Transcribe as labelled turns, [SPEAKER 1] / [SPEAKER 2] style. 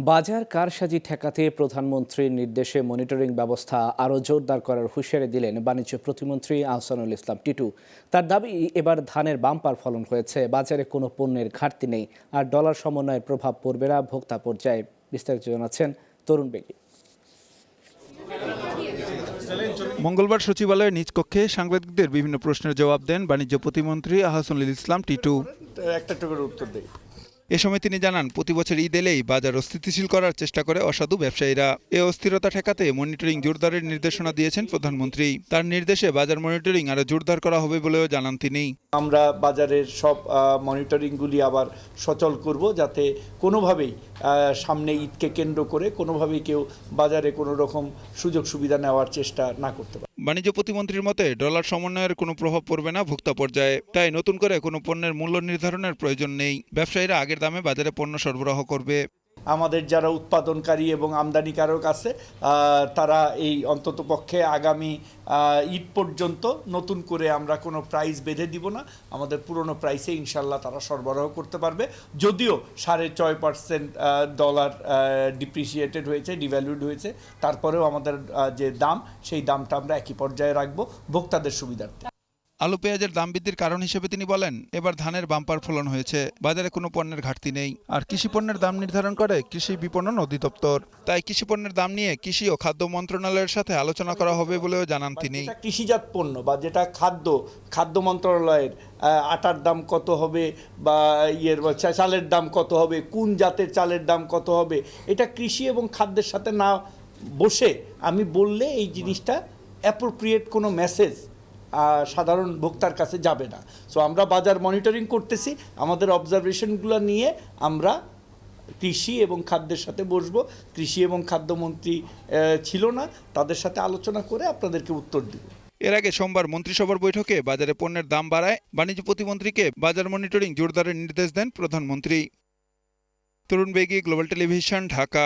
[SPEAKER 1] বাজার কারসাজি ঠেকাতে প্রধানমন্ত্রীর নির্দেশে মনিটরিং ব্যবস্থা আরও জোরদার করার হুঁশিয়ারি দিলেন বাণিজ্য প্রতিমন্ত্রী আহসানুল ইসলাম টিটু। তার দাবি, এবার ধানের বাম্পার ফলন হয়েছে, বাজারে কোনো পণ্যের ঘাটতি নেই, আর ডলার সমন্বয়ের প্রভাব পড়বে না ভোক্তা পর্যায়ে। বিস্তারিত জানাচ্ছেন তরুণ বেগী।
[SPEAKER 2] মঙ্গলবার সচিবালয়ের নিজ কক্ষে সাংবাদিকদের বিভিন্ন প্রশ্নের জবাব দেন বাণিজ্য প্রতিমন্ত্রী আহসানুল ইসলাম টিটু। এ সময় তিনি জানান, প্রতিবছর ঈদ এলেই বাজার অস্থিতিশীল করার চেষ্টা করে অসাধু ব্যবসায়ীরা। এ অস্থিরতা ঠেকাতে মনিটরিং জোরদারের নির্দেশনা দিয়েছেন প্রধানমন্ত্রী। তার নির্দেশে বাজার মনিটরিং আরও জোরদার করা হবে বলেও জানান তিনি।
[SPEAKER 3] আমরা বাজারের সব মনিটরিংগুলি আবার সচল করব, যাতে কোনোভাবেই সামনে ঈদকে কেন্দ্র করে কোনোভাবেই কেউ বাজারে কোনো রকম সুযোগ সুবিধা নেওয়ার চেষ্টা না করতে পারে।
[SPEAKER 2] বাণিজ্য প্রতিমন্ত্রীর মতে ডলার সমন্বয়ের কোনো প্রভাব পড়বে না ভোক্তা পর্যায়ে, তাই নতুন করে কোনো পণ্যের মূল্য নির্ধারণের প্রয়োজন নেই। ব্যবসায়ীরা আগের দামে বাজারে পণ্য সরবরাহ করবে।
[SPEAKER 3] আমাদের যারা উৎপাদনকারী এবং আমদানিকারক আছে, তারা এই অন্ততপক্ষে আগামী ঈদ পর্যন্ত নতুন করে আমরা কোনো প্রাইস বেঁধে দিব না। আমাদের পুরনো প্রাইসে ইনশাল্লাহ তারা সরবরাহ করতে পারবে। যদিও 6.5% ডলার ডিপ্রিসিয়েটেড হয়েছে, ডিভ্যালুড হয়েছে, তারপরেও আমাদের যে দাম, সেই দামটা আমরা একই পর্যায়ে রাখবো ভোক্তাদের সুবিধার্থে।
[SPEAKER 2] আলু পেঁয়াজের দাম বৃদ্ধির কারণ হিসেবে তিনি বলেন, এবার ধানের বাম্পার ফলন হয়েছে, বাজারে কোনো পণ্যের ঘাটতি নেই, আর কৃষি পণ্যের দাম নির্ধারণ করে কৃষি বিপণন অধিদপ্তর। তাই কৃষি পণ্যের দাম নিয়ে কৃষি ও খাদ্য মন্ত্রণালয়ের সাথে আলোচনা করা হবে বলেও জানান তিনি।
[SPEAKER 3] কৃষিজাত পণ্য বা যেটা খাদ্য মন্ত্রণালয়ের আটার দাম কত হবে, বা চালের দাম কত হবে, কোন জাতের চালের দাম কত হবে, এটা কৃষি এবং খাদ্যের সাথে না বসে আমি বললে এই জিনিসটা অ্যাপ্রোপ্রিয়েট কোনো মেসেজ সাধারণ ভোক্তার কাছে যাবে না। সো আমরা বাজার মনিটরিং করতেছি, আমাদের অবজারভেশনগুলো নিয়ে আমরা কৃষি এবং খাদ্যের সাথে বসবো। কৃষি এবং খাদ্যমন্ত্রী ছিল না, তাদের সাথে আলোচনা করে আপনাদেরকে উত্তর দিব।
[SPEAKER 2] এর আগে সোমবার মন্ত্রিসভার বৈঠকে বাজারে পণ্যের দাম বাড়ায় বাণিজ্য প্রতিমন্ত্রীকে বাজার মনিটরিং জোরদারের নির্দেশ দেন প্রধানমন্ত্রী। তরুণ বেগী, গ্লোবাল টেলিভিশন, ঢাকা।